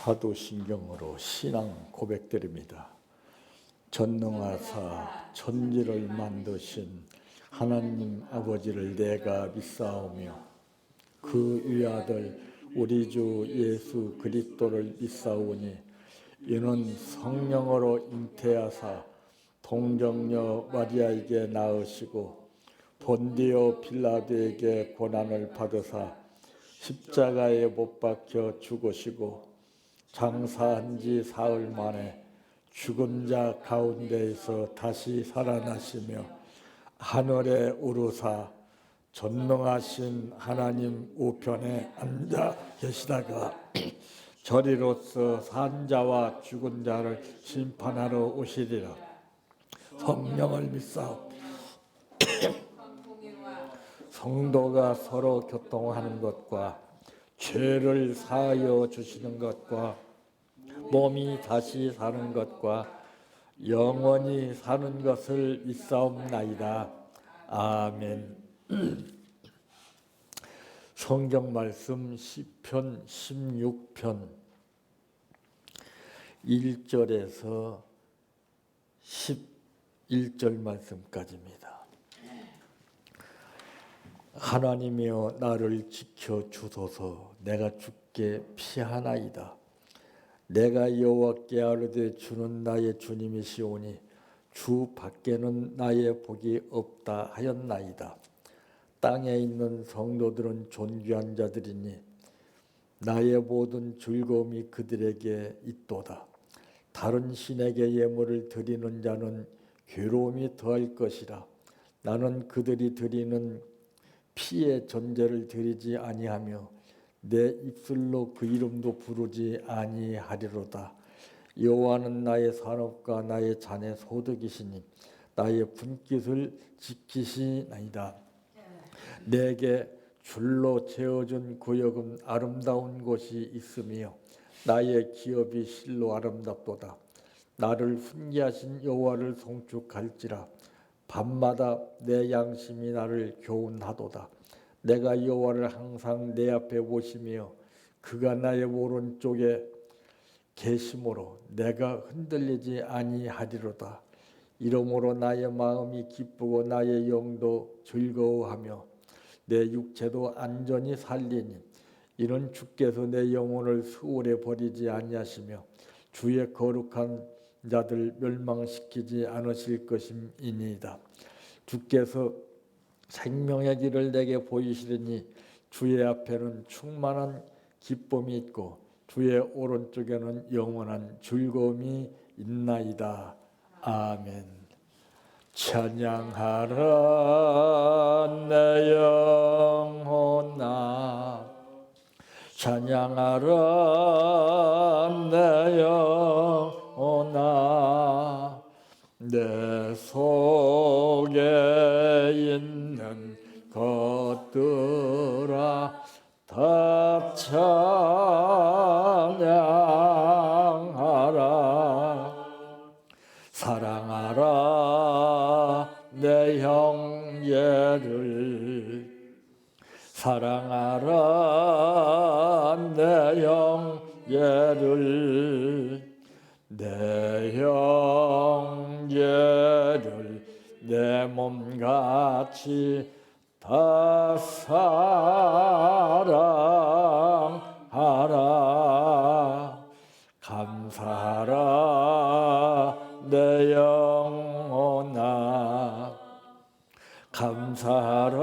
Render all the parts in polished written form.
사도신경으로 신앙 고백드립니다. 전능하사 천지를 만드신 하나님 아버지를 내가 믿사오며 그 위아들 우리 주 예수 그리스도를 믿사오니 이는 성령으로 잉태하사 동정녀 마리아에게 낳으시고 본디오 빌라도에게 고난을 받으사 십자가에 못 박혀 죽으시고 장사한 지 사흘 만에 죽은 자 가운데에서 다시 살아나시며 하늘에 오르사 전능하신 하나님 우편에 앉아 계시다가 저리로서 산 자와 죽은 자를 심판하러 오시리라. 성령을 믿사오. 성도가 서로 교통하는 것과 죄를 사하여 주시는 것과 몸이 다시 사는 것과 영원히 사는 것을 믿사옵나이다. 아멘. 성경 말씀 시편 16편 1절에서 11절 말씀까지입니다. 하나님이여 나를 지켜 주소서. 내가 주께 피하나이다. 내가 여호와께 아뢰되 주는 나의 주님이시오니 주 밖에는 나의 복이 없다 하였나이다. 땅에 있는 성도들은 존귀한 자들이니 나의 모든 즐거움이 그들에게 있도다. 다른 신에게 예물을 드리는 자는 괴로움이 더할 것이라. 나는 그들이 드리는 피의 전제를 드리지 아니하며 내 입술로 그 이름도 부르지 아니하리로다. 여호와는 나의 산업과 나의 잔의 소득이시니 나의 분깃을 지키시나이다. 내게 줄로 채워준 구역은 아름다운 곳이 있으며 나의 기업이 실로 아름답도다. 나를 훈계하신 여호와를 송축할지라. 밤마다 내 양심이 나를 교훈하도다. 내가 여호와를 항상 내 앞에 모시며 그가 나의 오른쪽에 계심으로 내가 흔들리지 아니하리로다. 이러므로 나의 마음이 기쁘고 나의 영도 즐거워하며 내 육체도 안전히 살리니 이는 주께서 내 영혼을 수월에 버리지 아니하시며 주의 거룩한 자들 멸망시키지 않으실 것임이니이다. 주께서 생명의 길을 내게 보이시리니 주의 앞에는 충만한 기쁨이 있고 주의 오른쪽에는 영원한 즐거움이 있나이다. 아멘. 찬양하라 내 영혼아, 찬양하라 내 영혼아, 내 속에 있는 것들아 다 찬양하라. 사랑하라 내 형제를, 사랑하라 내 형제를, 내 형제를 내 몸같이 다 사랑하라. 감사하라 내 영혼아, 감사하라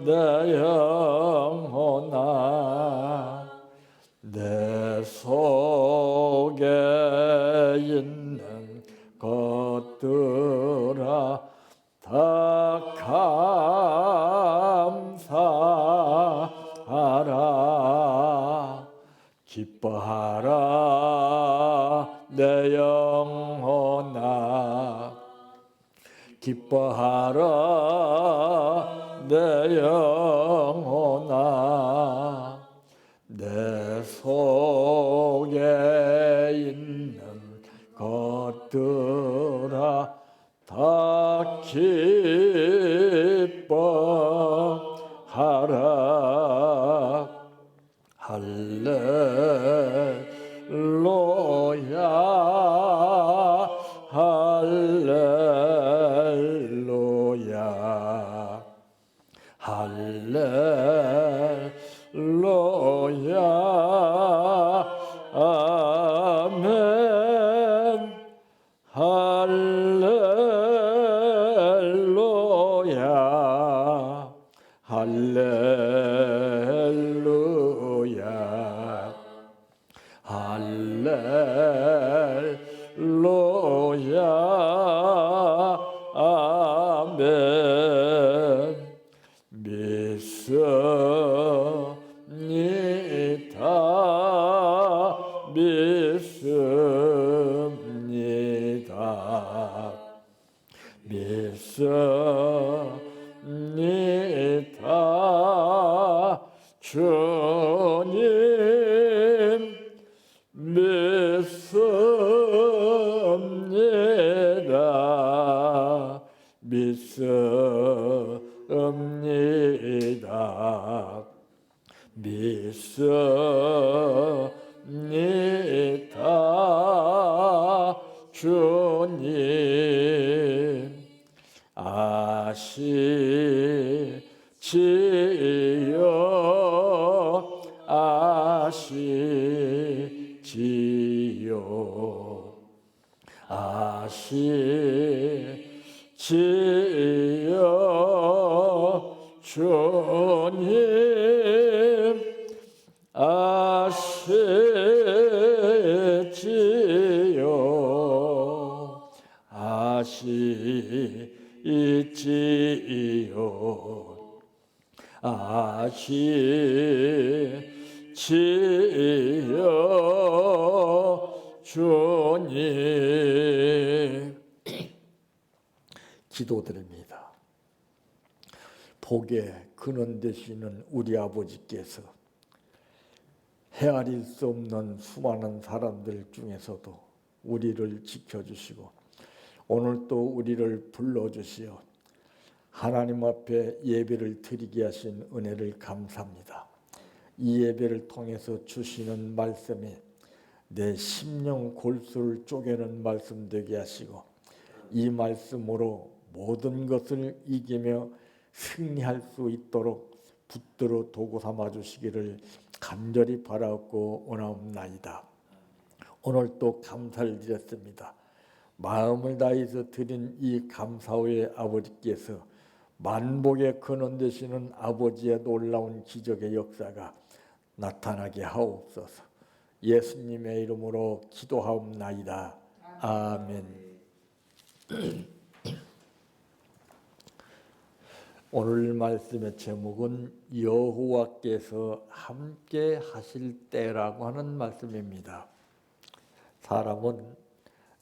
내 영혼아, 내 속에 있는 것들아 다 감사하라. 기뻐하라 내 영혼아, 기뻐하라 내 영혼아, 내 속에 있는 것들아 다 기뻐하라. 아멘. 믿습니다. 믿습니다. 믿습니다. 주님 믿습니다. 믿습니다. 믿습니다. 주님 아시지요. 아시지요. 아시지요. 주님 아시지요. 아시지요. 아시지요. 주님 기도드립니다. 복의 근원 되시는 우리 아버지께서 헤아릴 수 없는 수많은 사람들 중에서도 우리를 지켜주시고 오늘 또 우리를 불러주시어 하나님 앞에 예배를 드리게 하신 은혜를 감사합니다. 이 예배를 통해서 주시는 말씀이 내 심령 골수를 쪼개는 말씀 되게 하시고 이 말씀으로 모든 것을 이기며 승리할 수 있도록 붙들어 도구 삼아 주시기를 간절히 바라옵고 원하옵나이다. 오늘 또 감사를 드렸습니다. 마음을 다해서 드린 이 감사 후에 아버지께서 만복의 근원 되시는 아버지의 놀라운 기적의 역사가 나타나게 하옵소서. 예수님의 이름으로 기도하옵나이다. 아멘. 오늘 말씀의 제목은 여호와께서 함께 하실 때라고 하는 말씀입니다. 사람은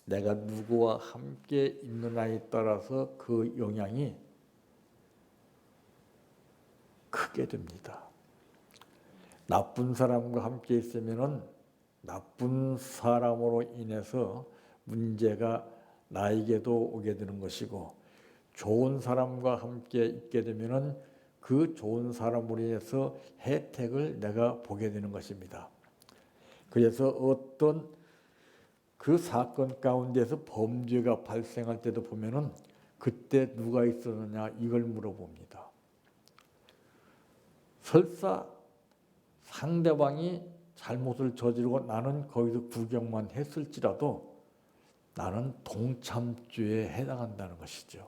내가 누구와 함께 있느냐에 따라서 그 영향이 크게 됩니다. 나쁜 사람과 함께 있으면 나쁜 사람으로 인해서 문제가 나에게도 오게 되는 것이고 좋은 사람과 함께 있게 되면 그 좋은 사람으로 인해서 혜택을 내가 보게 되는 것입니다. 그래서 어떤 그 사건 가운데서 범죄가 발생할 때도 보면은 그때 누가 있었느냐 이걸 물어봅니다. 설사 상대방이 잘못을 저지르고 나는 거기서 구경만 했을지라도 나는 동참죄에 해당한다는 것이죠.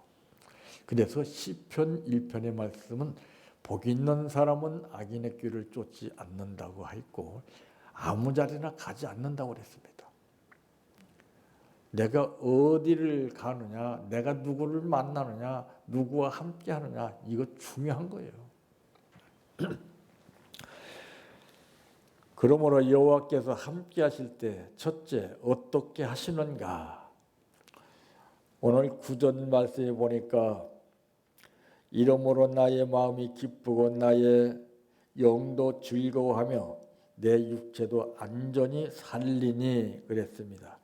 그래서 시편 1편의 말씀은 복 있는 사람은 악인의 길을 쫓지 않는다고 했고 아무 자리나 가지 않는다고 그랬습니다. 내가 어디를 가느냐, 내가 누구를 만나느냐, 누구와 함께 하느냐 이거 중요한 거예요. 그러므로 여호와께서 함께 하실 때 첫째 어떻게 하시는가? 오늘 구전 말씀에 보니까 이러므로 나의 마음이 기쁘고 나의 영도 즐거워하며 내 육체도 안전히 살리니 그랬습니다.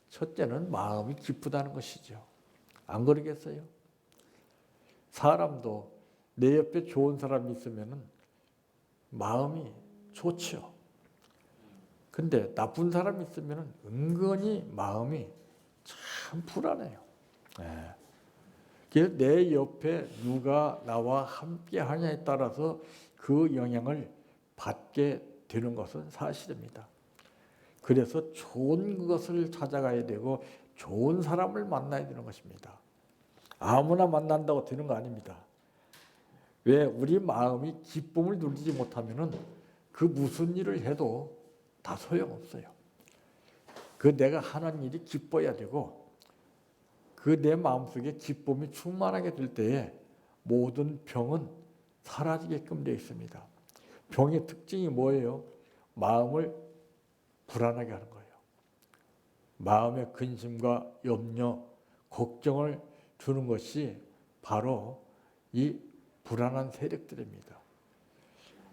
첫째는 마음이 기쁘다는 것이죠. 안 그러겠어요? 사람도 내 옆에 좋은 사람이 있으면 마음이 좋죠. 근데 나쁜 사람이 있으면 은근히 마음이 참 불안해요. 그래서 내 옆에 누가 나와 함께 하냐에 따라서 그 영향을 받게 되는 것은 사실입니다. 그래서 좋은 것을 찾아가야 되고 좋은 사람을 만나야 되는 것입니다. 아무나 만난다고 되는 거 아닙니다. 왜? 우리 마음이 기쁨을 누리지 못하면 그 무슨 일을 해도 다 소용없어요. 그 내가 하는 일이 기뻐야 되고 그 내 마음속에 기쁨이 충만하게 될 때에 모든 병은 사라지게끔 되어 있습니다. 병의 특징이 뭐예요? 마음을 불안하게 하는 거예요. 마음의 근심과 염려, 걱정을 주는 것이 바로 이 불안한 세력들입니다.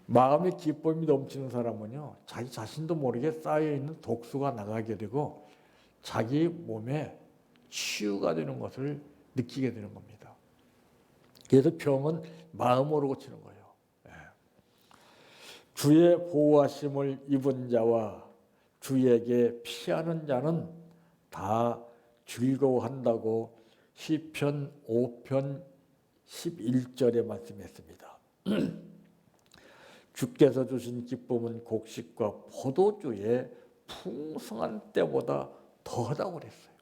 마음의 기쁨이 넘치는 사람은요, 자기 자신도 모르게 쌓여있는 독소가 나가게 되고 자기 몸에 치유가 되는 것을 느끼게 되는 겁니다. 그래서 병은 마음으로 고치는 거예요. 주의 보호하심을 입은 자와 주에게 피하는 자는 다 즐거워한다고 시편 5편 11절에 말씀했습니다. 주께서 주신 기쁨은 곡식과 포도주의 풍성한 때보다 더하다고 그랬어요.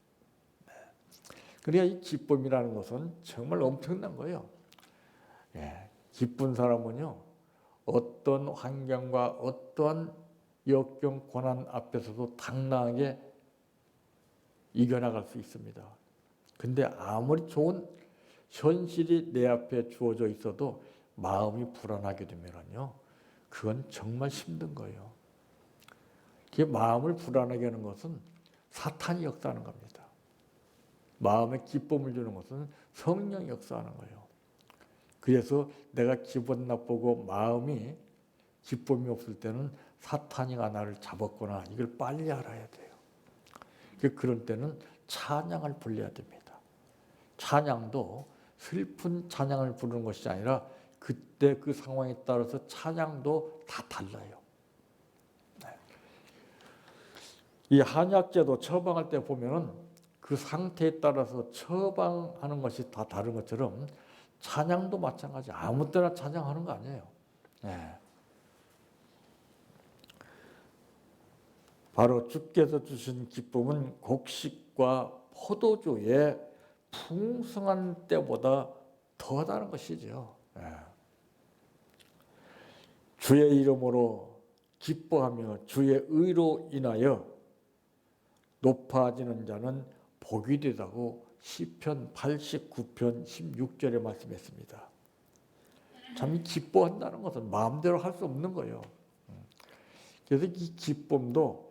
그러니까 이 기쁨이라는 것은 정말 엄청난 거예요. 기쁜 사람은요, 어떤 환경과 어떠한 역경 고난 앞에서도 당당하게 이겨나갈 수 있습니다. 근데 아무리 좋은 현실이 내 앞에 주어져 있어도 마음이 불안하게 되면요, 그건 정말 힘든 거예요. 그 마음을 불안하게 하는 것은 사탄이 역사하는 겁니다. 마음에 기쁨을 주는 것은 성령이 역사하는 거예요. 그래서 내가 기분 나쁘고 마음이 기쁨이 없을 때는 사탄이가 나를 잡았구나, 이걸 빨리 알아야 돼요. 그런 때는 찬양을 불러야 됩니다. 찬양도 슬픈 찬양을 부르는 것이 아니라 그때 그 상황에 따라서 찬양도 다 달라요. 이 한약재도 처방할 때 보면은 그 상태에 따라서 처방하는 것이 다 다른 것처럼 찬양도 마찬가지. 아무 때나 찬양하는 거 아니에요. 바로 주께서 주신 기쁨은 곡식과 포도주의 풍성한 때보다 더하다는 것이죠. 주의 이름으로 기뻐하며 주의 의로 인하여 높아지는 자는 복이 되다고 시편 89편 16절에 말씀했습니다. 참 기뻐한다는 것은 마음대로 할 수 없는 거예요. 그래서 이 기쁨도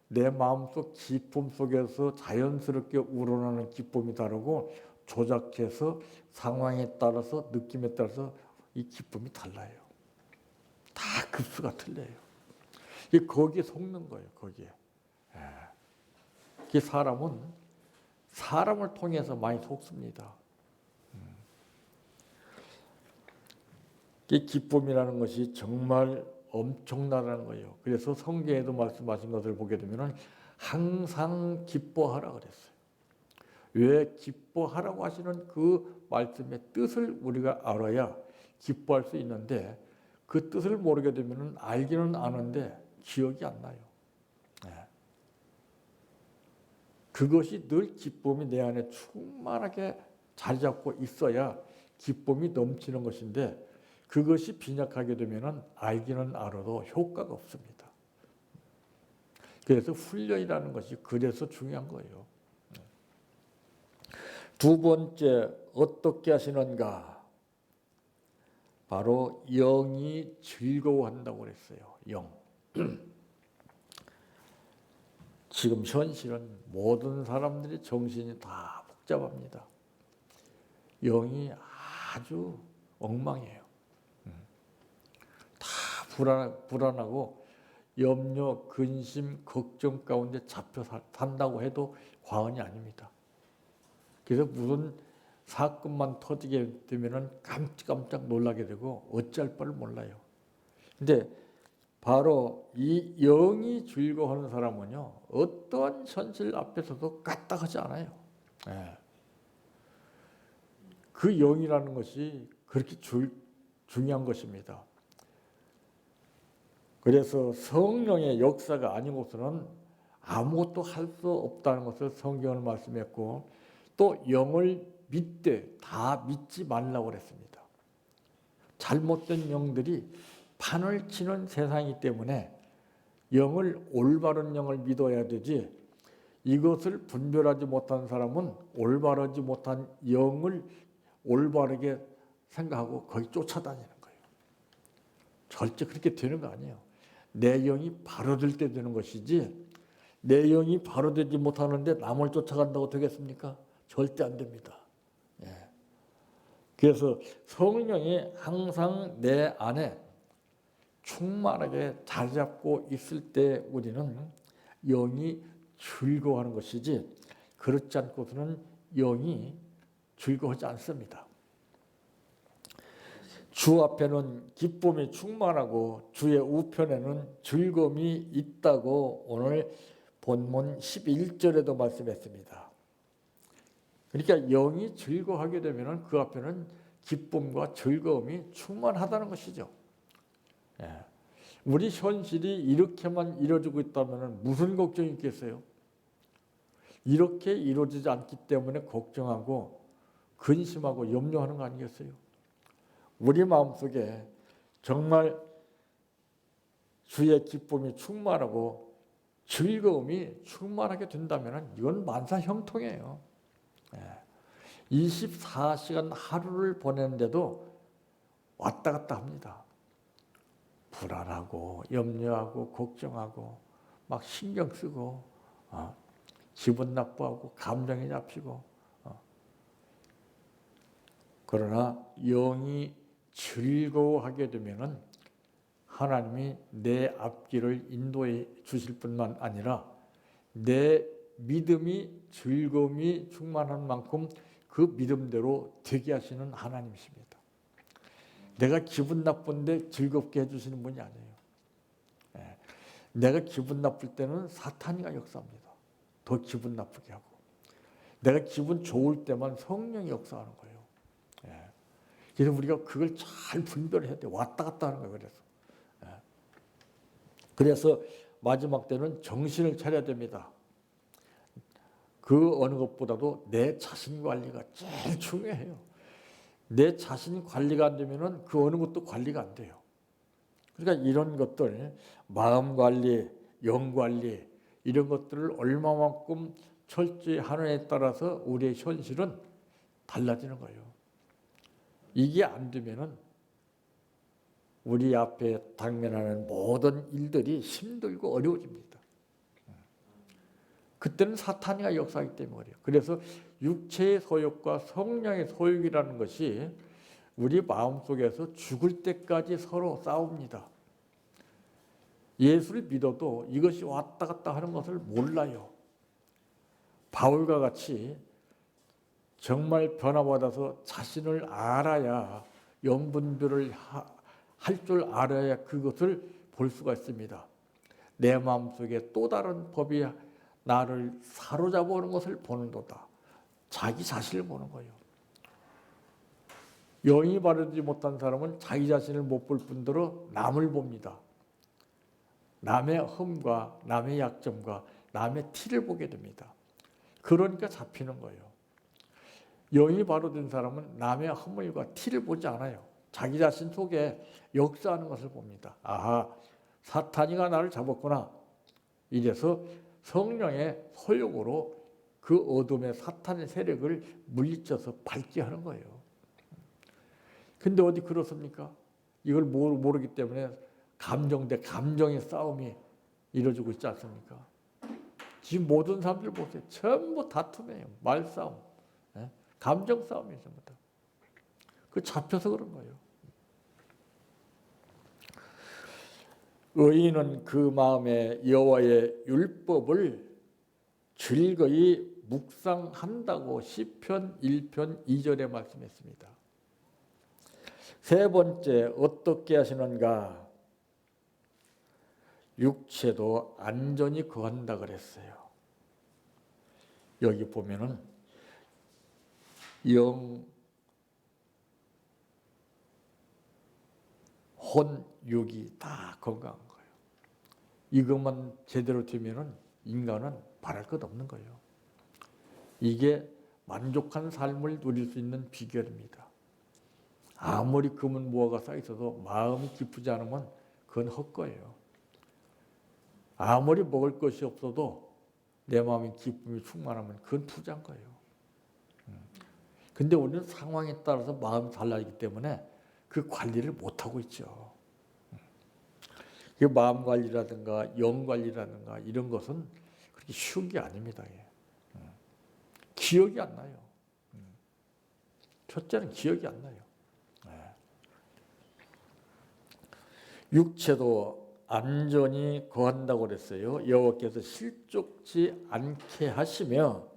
내 마음속 기쁨 속에서 자연스럽게 우러나는 기쁨이 다르고 조작해서 상황에 따라서 느낌에 따라서 이 기쁨이 달라요. 다 급수가 틀려요. 거기에 속는 거예요. 거기에. 그 사람은 사람을 통해서 많이 속습니다. 이 기쁨이라는 것이 정말 엄청나다는 거예요. 그래서 성경에도 말씀하신 것을 보게 되면 항상 기뻐하라 그랬어요. 왜 기뻐하라고 하시는 그 말씀의 뜻을 우리가 알아야 기뻐할 수 있는데 그 뜻을 모르게 되면 알기는 아는데 기억이 안 나요. 그것이 늘 기쁨이 내 안에 충만하게 자리 잡고 있어야 기쁨이 넘치는 것인데 그것이 빈약하게 되면 알기는 알아도 효과가 없습니다. 그래서 훈련이라는 것이 그래서 중요한 거예요. 두 번째, 어떻게 하시는가? 바로 영이 즐거워한다고 그랬어요. 영. 지금 현실은 모든 사람들이 정신이 다 복잡합니다. 영이 아주 엉망이에요. 다 불안하고 염려, 근심, 걱정 가운데 잡혀 산다고 해도 과언이 아닙니다. 그래서 무슨 사건만 터지게 되면 깜짝깜짝 놀라게 되고 어찌할 바를 몰라요. 근데 바로 이 영이 즐거워하는 사람은요, 어떠한 현실 앞에서도 까딱하지 않아요. 그 영이라는 것이 그렇게 중요한 것입니다. 그래서 성령의 역사가 아니고서는 아무것도 할 수 없다는 것을 성경은 말씀했고 또 영을 믿되 다 믿지 말라고 그랬습니다. 잘못된 영들이 판을 치는 세상이기 때문에 영을 올바른 영을 믿어야 되지 이것을 분별하지 못한 사람은 올바르지 못한 영을 올바르게 생각하고 거기 쫓아다니는 거예요. 절대 그렇게 되는 거 아니에요. 내 영이 바로 될 때 되는 것이지 내 영이 바로 되지 못하는데 남을 쫓아간다고 되겠습니까? 절대 안 됩니다. 예. 그래서 성령이 항상 내 안에 충만하게 자리 잡고 있을 때 우리는 영이 즐거워하는 것이지 그렇지 않고서는 영이 즐거워하지 않습니다. 주 앞에는 기쁨이 충만하고 주의 우편에는 즐거움이 있다고 오늘 본문 11절에도 말씀했습니다. 그러니까 영이 즐거워하게 되면 그 앞에는 기쁨과 즐거움이 충만하다는 것이죠. 예. 우리 현실이 이렇게만 이루어지고 있다면 무슨 걱정이 있겠어요? 이렇게 이루어지지 않기 때문에 걱정하고 근심하고 염려하는 거 아니겠어요? 우리 마음속에 정말 주의 기쁨이 충만하고 즐거움이 충만하게 된다면 이건 만사 형통이에요. 24시간 하루를 보내는데도 왔다 갔다 합니다. 불안하고 염려하고 걱정하고 막 신경 쓰고 기분 나빠하고 감정이 잡히고 그러나 영이 즐거워하게 되면은 하나님이 내 앞길을 인도해 주실 뿐만 아니라 내 믿음이 즐거움이 충만한 만큼 그 믿음대로 되게 하시는 하나님이십니다. 내가 기분 나쁜데 즐겁게 해주시는 분이 아니에요. 내가 기분 나쁠 때는 사탄이가 역사합니다. 더 기분 나쁘게 하고 내가 기분 좋을 때만 성령이 역사하는 거예요. 그래서 우리가 그걸 잘 분별해야 돼. 왔다 갔다 하는 거예요. 그래서 마지막 때는 정신을 차려야 됩니다. 그 어느 것보다도 내 자신 관리가 제일 중요해요. 내 자신 관리가 안 되면 그 어느 것도 관리가 안 돼요. 그러니까 이런 것들, 마음 관리, 영 관리 이런 것들을 얼마만큼 철저히 하느냐에 따라서 우리의 현실은 달라지는 거예요. 이게 안 되면은 우리 앞에 당면하는 모든 일들이 힘들고 어려워집니다. 그때는 사탄이가 역사하기 때문에 그래요. 그래서 육체의 소욕과 성령의 소욕이라는 것이 우리 마음속에서 죽을 때까지 서로 싸웁니다. 예수를 믿어도 이것이 왔다 갔다 하는 것을 몰라요. 바울과 같이 정말 변화받아서 자신을 알아야 영분별을 할 줄 알아야 그것을 볼 수가 있습니다. 내 마음속에 또 다른 법이 나를 사로잡아 오는 것을 보는도다. 자기 자신을 보는 거예요. 영이 바르지 못한 사람은 자기 자신을 못 볼 뿐더러 남을 봅니다. 남의 흠과 남의 약점과 남의 티를 보게 됩니다. 그러니까 잡히는 거예요. 영이 바로 된 사람은 남의 허물과 티를 보지 않아요. 자기 자신 속에 역사하는 것을 봅니다. 아하, 사탄이가 나를 잡았구나. 이래서 성령의 소욕으로 그 어둠의 사탄의 세력을 물리쳐서 밝게 하는 거예요. 근데 어디 그렇습니까? 이걸 모르기 때문에 감정 대 감정의 싸움이 이루어지고 있지 않습니까? 지금 모든 사람들 보세요. 전부 다툼이에요. 말싸움. 감정 싸움이에요. 전부 다. 그 잡혀서 그런 거예요. 의인은 그 마음에 여호와의 율법을 즐거이 묵상한다고 시편 1편 2절에 말씀했습니다. 세 번째, 어떻게 하시는가? 육체도 안전히 거한다 그랬어요. 여기 보면은 영, 혼, 육이 다 건강한 거예요. 이것만 제대로 되면은 인간은 바랄 것 없는 거예요. 이게 만족한 삶을 누릴 수 있는 비결입니다. 아무리 금은 무화가 쌓여 있어도 마음이 기쁘지 않으면 그건 헛거예요. 아무리 먹을 것이 없어도 내 마음이 기쁨이 충만하면 그건 부자인 거예요. 근데 우리는 상황에 따라서 마음이 달라지기 때문에 그 관리를 못하고 있죠. 그 마음 관리라든가 영 관리라든가 이런 것은 그렇게 쉬운 게 아닙니다. 기억이 안 나요. 첫째는 기억이 안 나요. 육체도 안전히 거한다고 그랬어요. 여호와께서 실족지 않게 하시며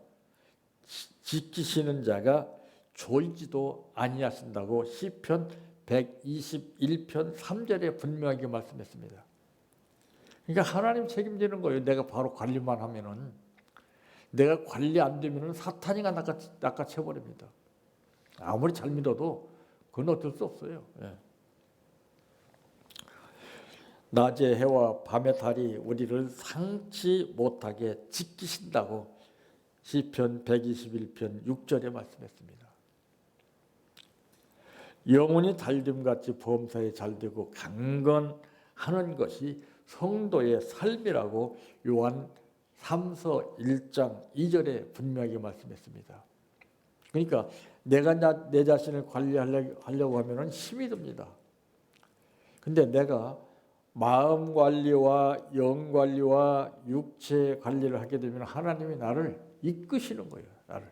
지키시는 자가 졸지도 아니하신다고 시편 121편 3절에 분명하게 말씀했습니다. 그러니까 하나님 책임지는 거예요. 내가 바로 관리만 하면은. 내가 관리 안 되면은 사탄이가 낚아채 버립니다. 아무리 잘 믿어도 그건 어쩔 수 없어요. 예. 낮의 해와 밤의 달이 우리를 상치 못하게 지키신다고 시편 121편 6절에 말씀했습니다. 영혼이 달됨같이 범사에 잘되고 강건하는 것이 성도의 삶이라고 요한 3서 1장 2절에 분명하게 말씀했습니다. 그러니까 내가 내 자신을 관리하려고 하면 힘이 듭니다. 근데 내가 마음 관리와 영 관리와 육체 관리를 하게 되면 하나님이 나를 이끄시는 거예요. 나를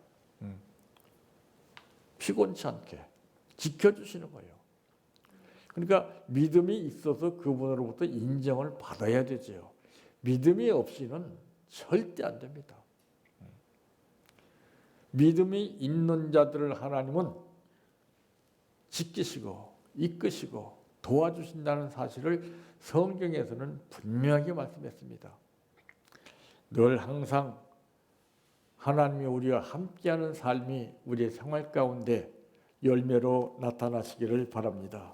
피곤치 않게 지켜주시는 거예요. 그러니까 믿음이 있어서 그분으로부터 인정을 받아야 되죠. 믿음이 없이는 절대 안 됩니다. 믿음이 있는 자들을 하나님은 지키시고 이끄시고 도와주신다는 사실을 성경에서는 분명하게 말씀했습니다. 늘 항상 하나님이 우리와 함께하는 삶이 우리의 생활 가운데 열매로 나타나시기를 바랍니다.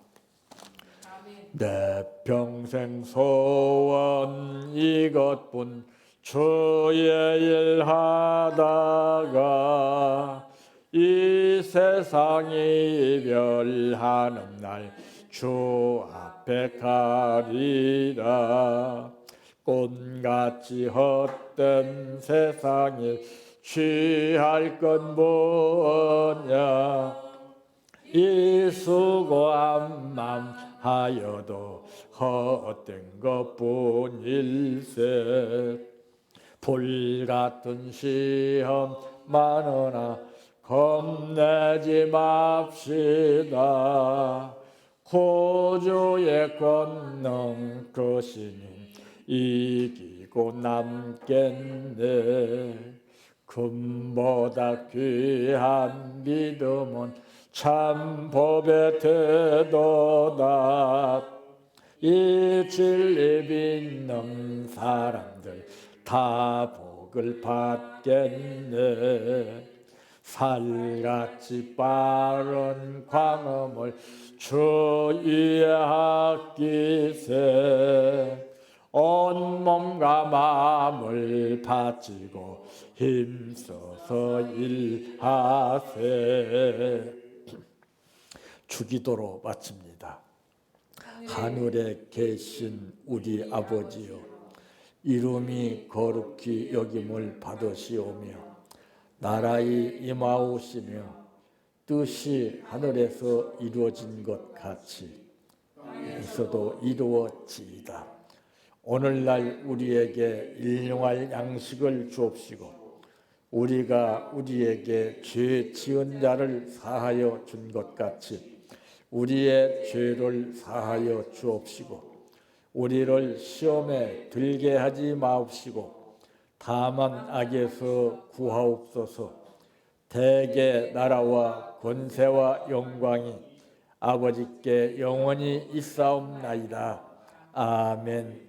내 평생 소원 이것뿐 주의 일 하다가 이 세상이 이별하는 날 주 앞에 가리라. 꽃같이 헛된 세상에 취할 건 뭐냐. 이 수고함만 하여도 헛된 것뿐일세. 불같은 시험 많으나 겁내지 맙시다. 구주의 권능 크시니 이기고 남겠네. 금보다 귀한 믿음은 참 법의 태도다. 이 진리 믿는 사람들 다 복을 받겠네. 살같이 빠른 광음을 주 위에 아끼세. 온몸과 마음을 바치고 힘써서 일하세. 주기도로 마칩니다. 하늘에 계신 우리 아버지여, 이름이 거룩히 여김을 받으시오며 나라의 임하오시며 뜻이 하늘에서 이루어진 것 같이 땅에서도 이루어지이다. 오늘날 우리에게 일용할 양식을 주옵시고 우리가 우리에게 죄 지은 자를 사하여 준 것 같이 우리의 죄를 사하여 주옵시고 우리를 시험에 들게 하지 마옵시고 다만 악에서 구하옵소서. 대개 나라와 권세와 영광이 아버지께 영원히 있사옵나이다. 아멘.